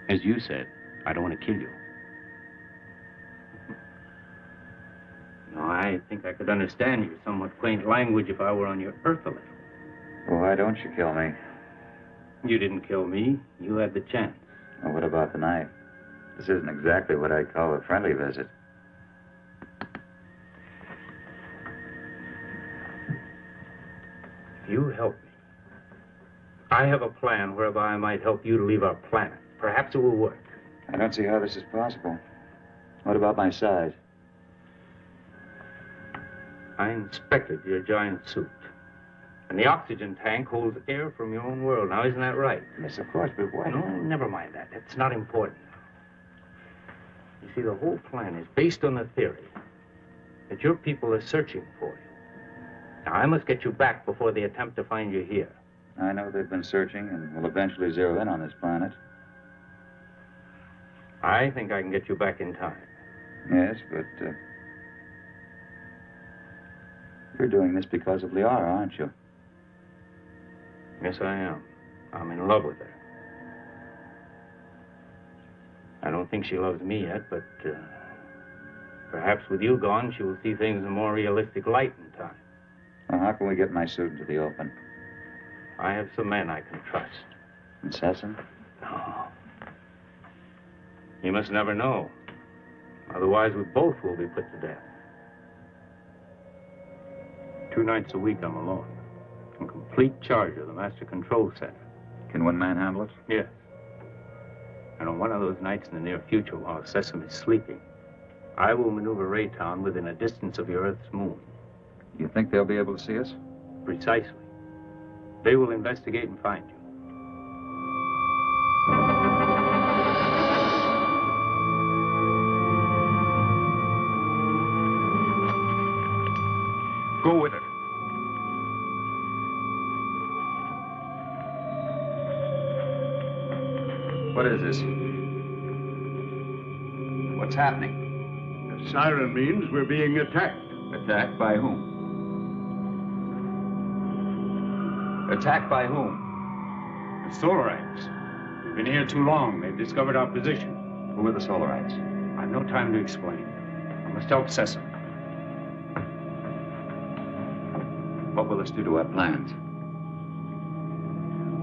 As you said, I don't want to kill you. No, I think I could understand your somewhat quaint language if I were on your Earth a little. Well, why don't you kill me? You didn't kill me. You had the chance. Well, what about the knife? This isn't exactly what I'd call a friendly visit. If you help me, I have a plan whereby I might help you to leave our planet. Perhaps it will work. I don't see how this is possible. What about my size? I inspected your giant suit. And the oxygen tank holds air from your own world. Now, isn't that right? Yes, of course, but why? No, never mind that. It's not important. You see, the whole plan is based on the theory that your people are searching for you. Now, I must get you back before they attempt to find you here. I know they've been searching and will eventually zero in on this planet. I think I can get you back in time. Yes, but you're doing this because of Liara, aren't you? Yes, I am. I'm in love with her. I don't think she loves me yet, but perhaps with you gone, she will see things in a more realistic light in time. Well, how can we get my suit into the open? I have some men I can trust. Incessant? No. You must never know. Otherwise, we both will be put to death. 2 nights a week, I'm alone. In complete charge of the master control center. Can one man handle it? Yes. And on one of those nights in the near future, while Sesame is sleeping, I will maneuver Raytown within a distance of your Earth's moon. You think they'll be able to see us? Precisely. They will investigate and find you. Go with it. What is this? What's happening? The siren means we're being attacked. Attacked by whom? Attacked by whom? The Solarites. We've been here too long. They've discovered our position. Who are the Solarites? I've no time to explain. I must help Sesame. What will this do to our plans?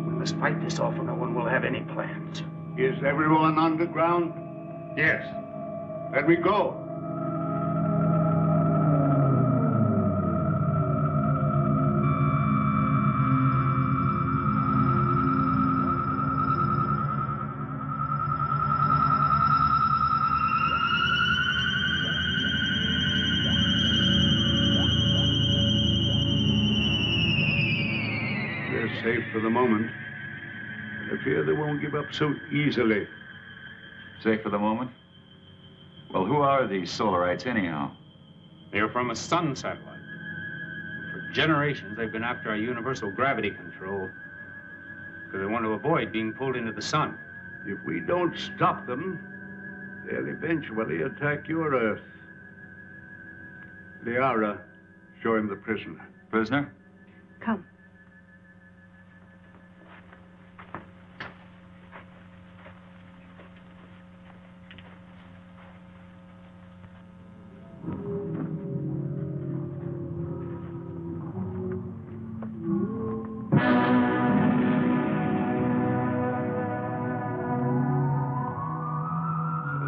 We must fight this off or no one will have any plans. Is everyone on the ground? Yes. Let me go. won't give up so easily. Safe for the moment? Well, who are these Solarites anyhow? They're from a sun satellite. For generations, they've been after our universal gravity control because they want to avoid being pulled into the sun. If we don't stop them, they'll eventually attack your Earth. Liara, show him the prisoner. Prisoner? Come.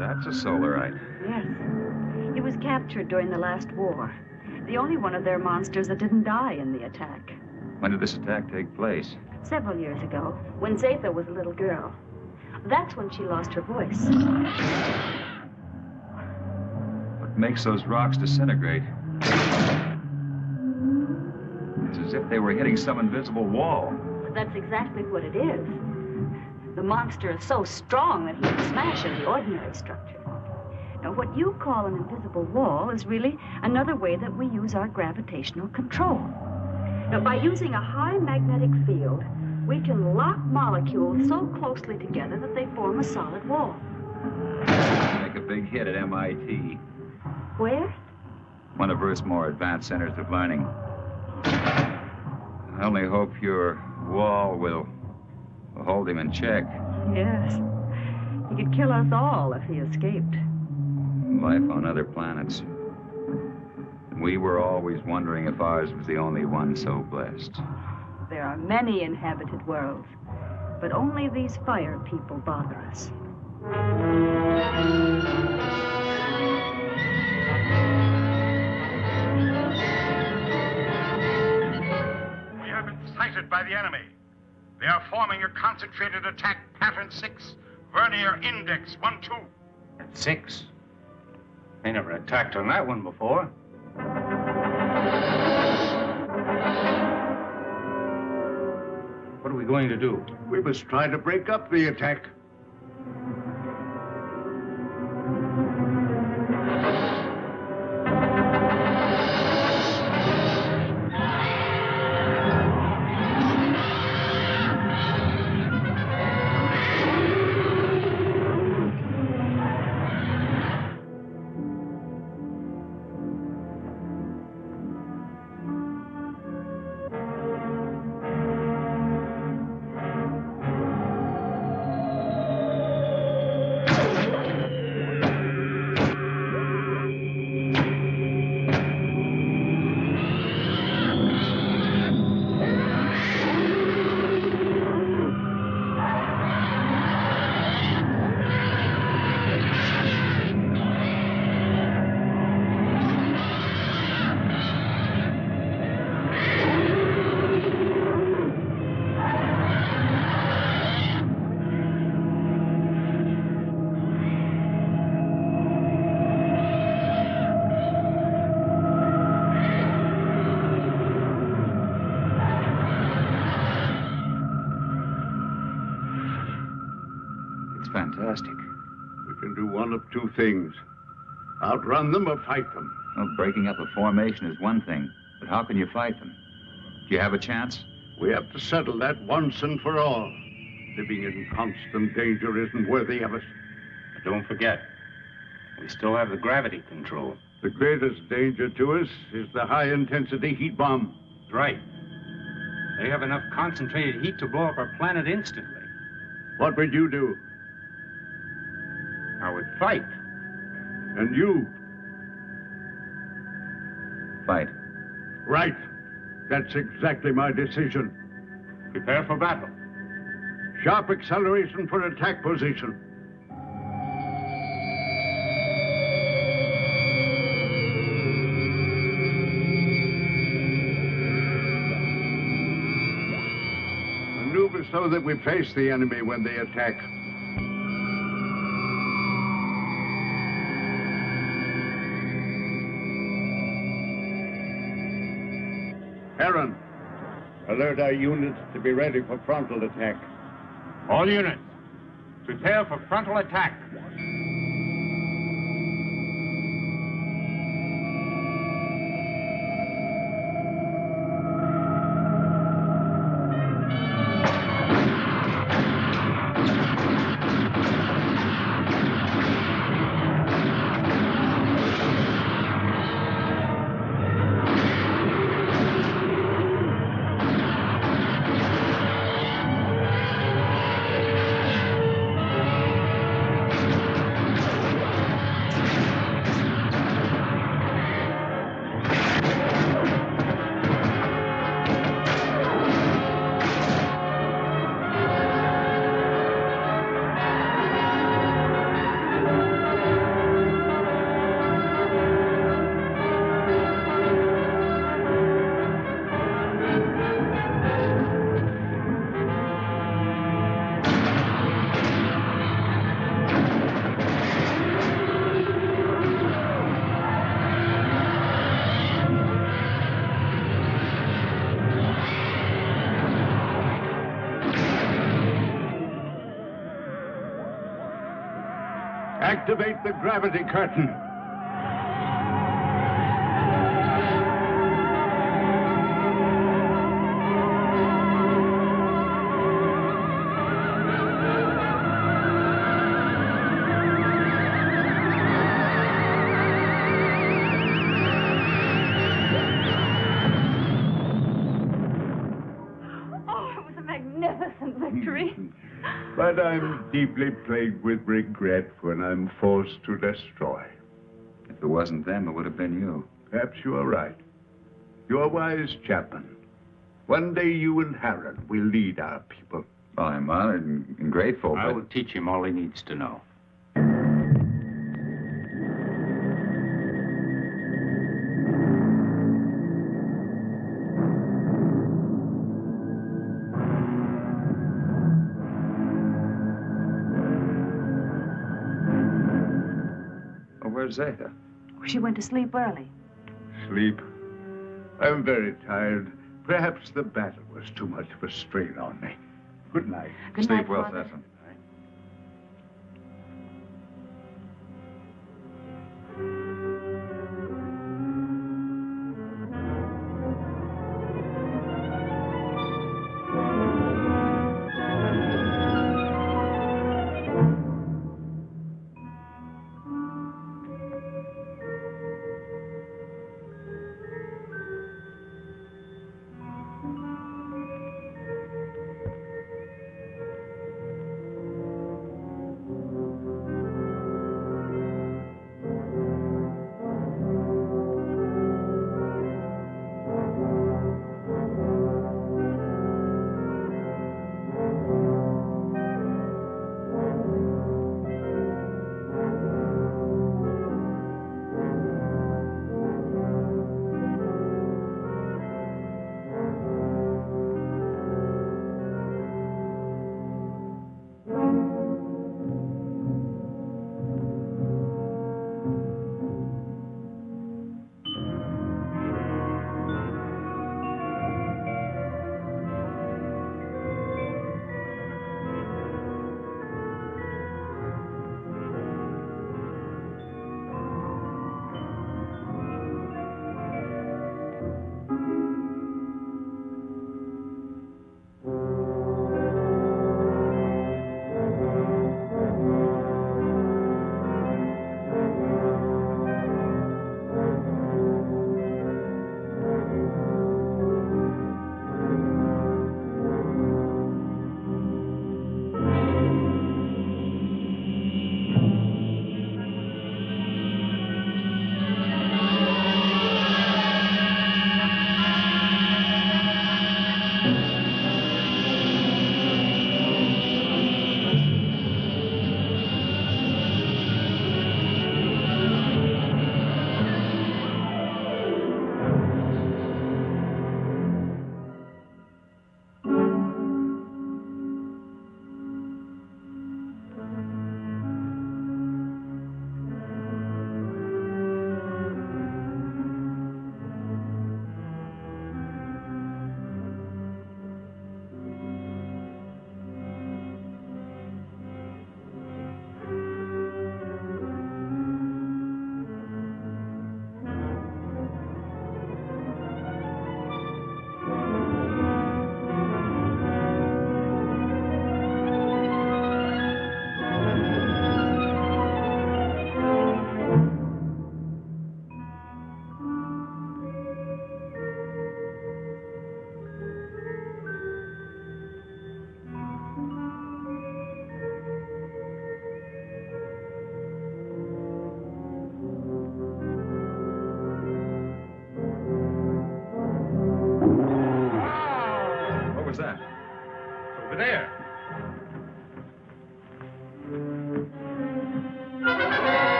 That's a Solarite. Yes. He was captured during the last war. The only one of their monsters that didn't die in the attack. When did this attack take place? Several years ago, when Zatha was a little girl. That's when she lost her voice. What makes those rocks disintegrate? It's as if they were hitting some invisible wall. That's exactly what it is. The monster is so strong that he can smash any ordinary structure. Now, what you call an invisible wall is really another way that we use our gravitational control. Now, by using a high magnetic field, we can lock molecules so closely together that they form a solid wall. Make a big hit at MIT. Where? One of Earth's more advanced centers of learning. I only hope your wall will hold him in check. Yes. He could kill us all if he escaped. Life on other planets. We were always wondering if ours was the only one so blessed. There are many inhabited worlds, but only these fire people bother us. We have been sighted by the enemy. They are forming a concentrated attack, pattern 6, vernier index 1-2. That's 6. They never attacked on that one before. What are we going to do? We must try to break up the attack. Fantastic. We can do one of two things. Outrun them or fight them. Well, breaking up a formation is one thing, but how can you fight them? Do you have a chance? We have to settle that once and for all. Living in constant danger isn't worthy of us. But don't forget, we still have the gravity control. The greatest danger to us is the high-intensity heat bomb. That's right. They have enough concentrated heat to blow up our planet instantly. What would you do? I would fight. And you? Fight. Right. That's exactly my decision. Prepare for battle. Sharp acceleration for attack position. Maneuver so that we face the enemy when they attack. Aaron, alert our units to be ready for frontal attack. All units, Prepare for frontal attack. Activate the gravity curtain. Oh, it was a magnificent victory. But I'm deeply plagued with regret when I'm forced to destroy. If it wasn't them, it would have been you. Perhaps you are right. You're a wise chaplain. One day you and Harold will lead our people. Well, I'm honored and grateful, I but... will teach him all he needs to know. Where's Zeta? She went to sleep early. Sleep? I'm very tired. Perhaps the battle was too much of a strain on me. Good night. Good Sleep night, well, Father. Cecil.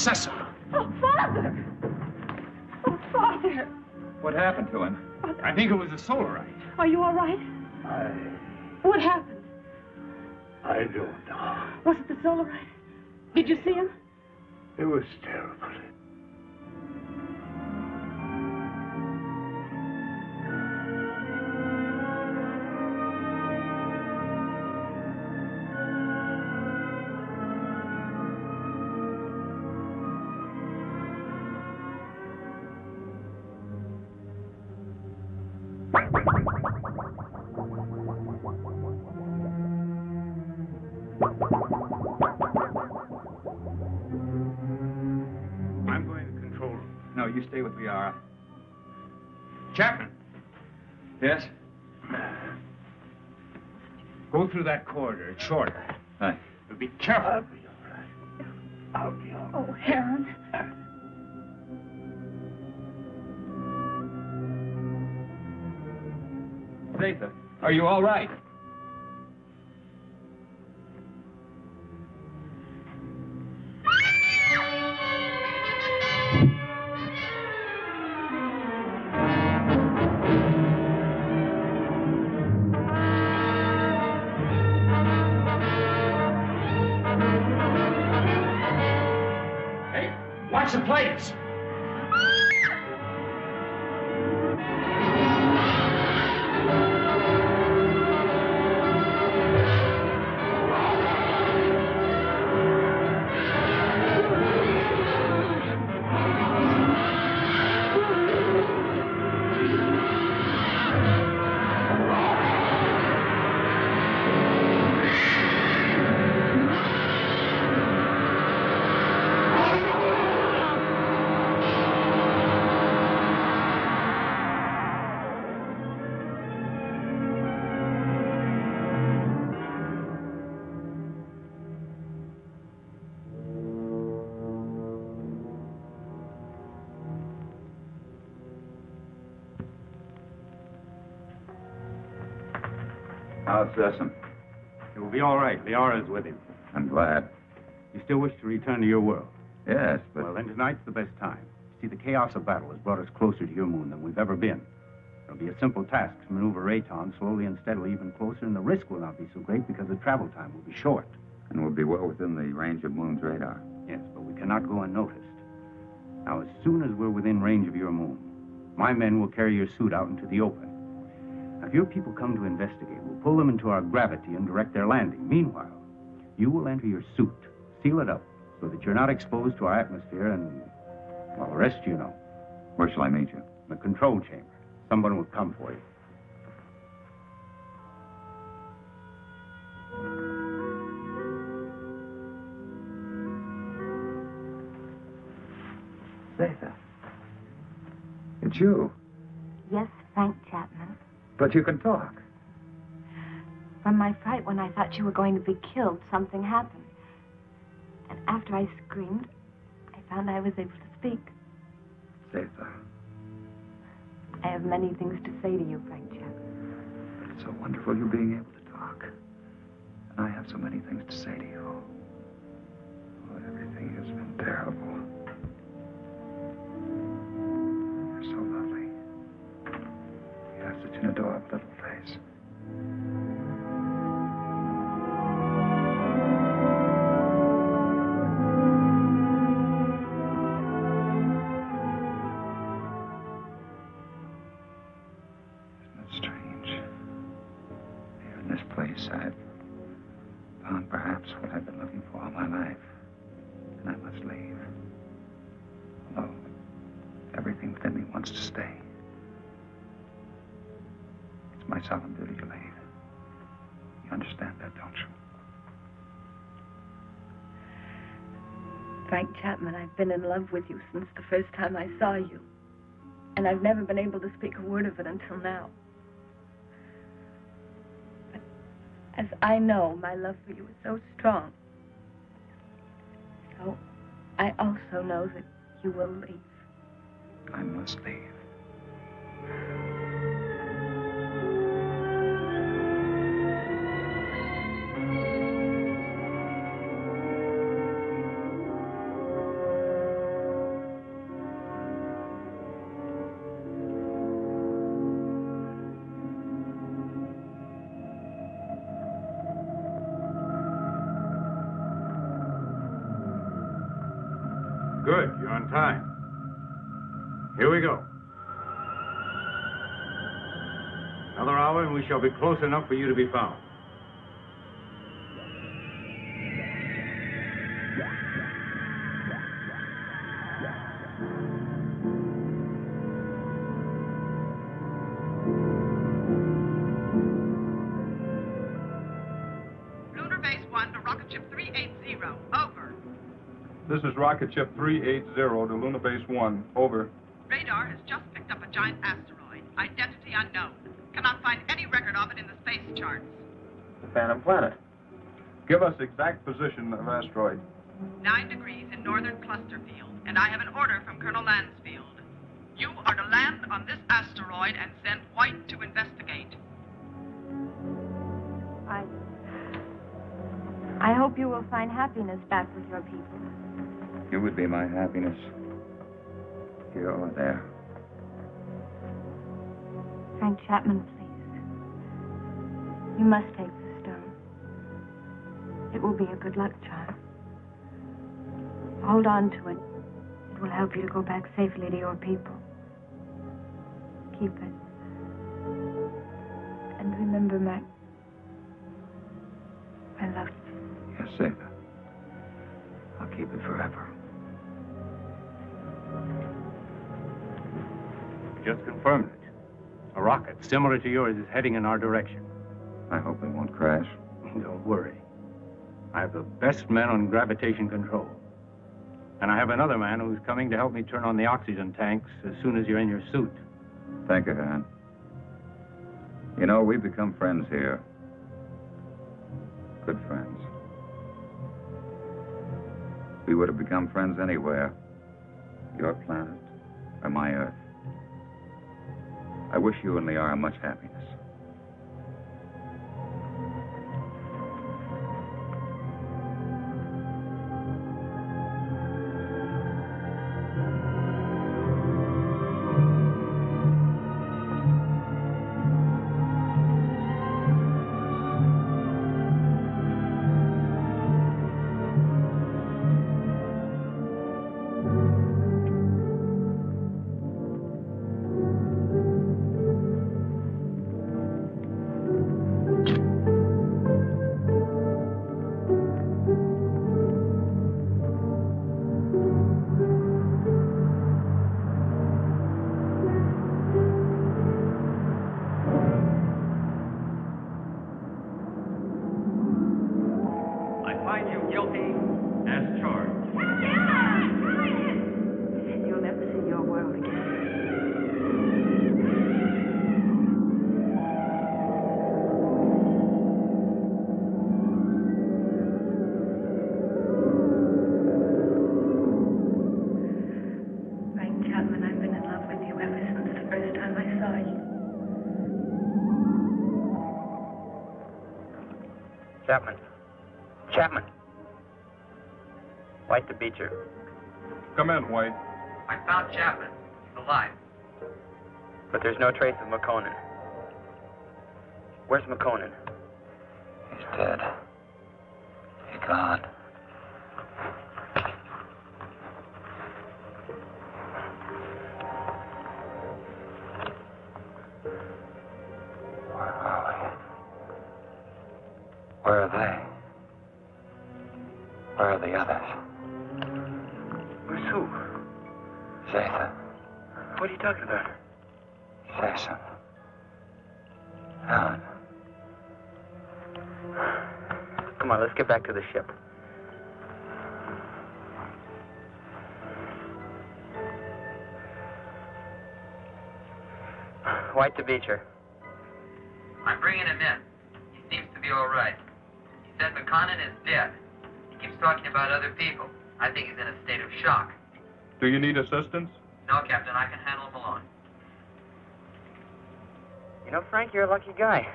Cecil. Oh, Father! Oh, Father! What happened to him? I think it was a solarite. Are you all right? What happened? I don't know. Was it the solarite? Did you see him? It was terrible. I'm going to the control room. No, you stay with Liara. Chapman. Yes? Go through that corridor. It's shorter. Hi. But be careful. I'll be all right. Oh, Heron. Zatha, are you all right? Hey, watch the plates. How's Sessom? He will be all right. Liara's with him. I'm glad. You still wish to return to your world? Yes, but... Well, then tonight's the best time. See, the chaos of battle has brought us closer to your moon than we've ever been. It'll be a simple task to maneuver Rayton slowly and steadily even closer, and the risk will not be so great because the travel time will be short. And we'll be well within the range of Moon's radar. Yes, but we cannot go unnoticed. Now, as soon as we're within range of your moon, my men will carry your suit out into the open. Now, if your people come to investigate, we'll pull them into our gravity and direct their landing. Meanwhile, you will enter your suit, seal it up, so that you're not exposed to our atmosphere and, well, the rest you know. Where shall I meet you? In the control chamber. Someone will come for you. Zatha. It's you. Yes, Frank Chapman. But you can talk. From my fright when I thought you were going to be killed, something happened. And after I screamed, I found I was able to speak. Zatha. I have many things to say to you, Frank Chapman. It's so wonderful you being able to talk. And I have so many things to say to you. Oh, everything has been terrible. You're so lovely. You have such an adorable little face. I've found perhaps what I've been looking for all my life. And I must leave. Although everything within me wants to stay. It's my solemn duty to leave. You understand that, don't you? Frank Chapman, I've been in love with you since the first time I saw you. And I've never been able to speak a word of it until now. As I know, my love for you is so strong. So, I also know that you will leave. I must leave. Good, you're on time. Here we go. Another hour and we shall be close enough for you to be found. Lunar Base 1 to Rocket Ship 380. Over. This is Rocket Ship 380 to Lunar Base 1. Over. Radar has just picked up a giant asteroid. Identity unknown. Cannot find any record of it in the space charts. The Phantom Planet. Give us exact position of asteroid. 9 degrees in northern cluster field, and I have an order from Colonel Lansfield. You are to land on this asteroid and send White to investigate. I hope you will find happiness back with your people. You would be my happiness. Here or there. Frank Chapman, please. You must take the stone. It will be a good luck charm. Hold on to it. It will help you to go back safely to your people. Keep it. And remember I love you. Yes, Zeta. I'll keep it forever. Just confirmed it. A rocket similar to yours is heading in our direction. I hope it won't crash. Don't worry. I have the best men on gravitation control. And I have another man who's coming to help me turn on the oxygen tanks as soon as you're in your suit. Thank you, Han. You know, we've become friends here. Good friends. We would have become friends anywhere. Your planet or my Earth. I wish you and Liara much happiness. Chapman. White to Beecher. Come in, White. I found Chapman. He's alive. But there's no trace of McConan. Where's McConan? He's dead. He's gone. Where are we? Where are they? Where are the others? Where's who? Zeta. What are you talking about? Say something. Helen. Come on, let's get back to the ship. White to Beecher. I'm bringing him in. He seems to be all right. He said McConan is dead. He keeps talking about other people. I think he's in a state of shock. Do you need assistance? No, Captain, I can handle him alone. You know, Frank, you're a lucky guy.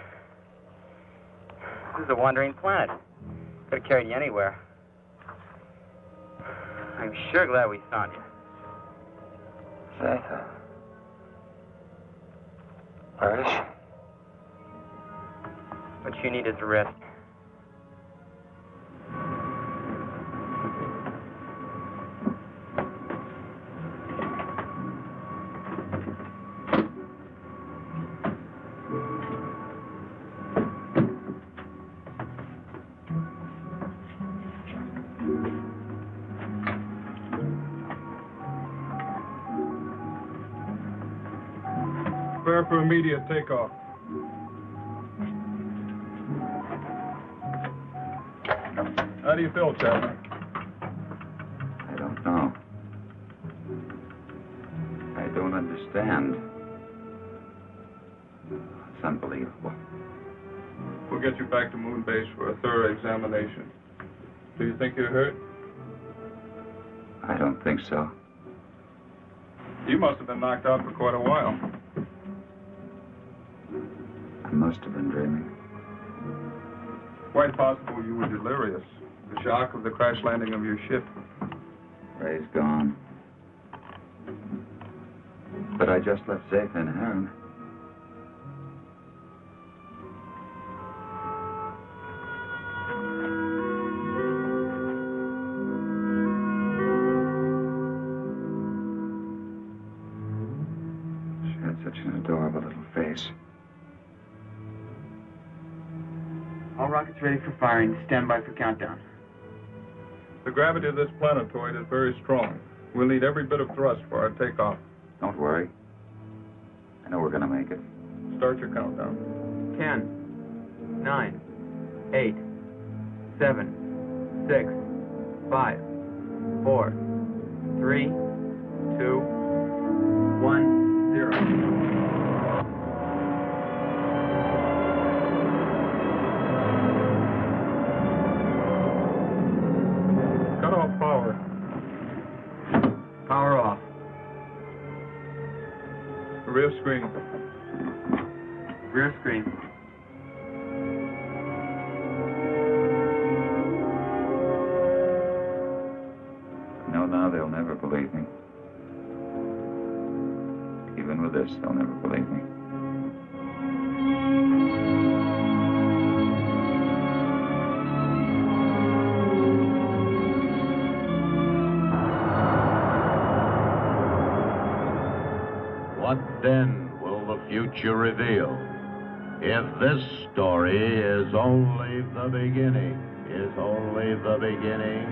This is a wandering planet. Could have carried you anywhere. I'm sure glad we found you. Zeta. Where is she? What you need is a rest. for immediate takeoff. How do you feel, Chapman? I don't know. I don't understand. It's unbelievable. We'll get you back to Moon Base for a thorough examination. Do you think you're hurt? I don't think so. You must have been knocked out for quite a while. I must have been dreaming. Quite possible you were delirious. The shock of the crash landing of your ship. Ray's gone. But I just left Zeta and Heron. She had such an adorable little face. All rockets ready for firing. Stand by for countdown. The gravity of this planetoid is very strong. We'll need every bit of thrust for our takeoff. Don't worry. I know we're gonna make it. Start your countdown. 10, 9, 8, 7, 6, 5, 4, 3, 2, 1, 0. Power. Power off. Rear screen. Rear screen. No, now they'll never believe me. Even with this, they'll never believe me. What then will the future reveal? If this story is only the beginning, only the beginning.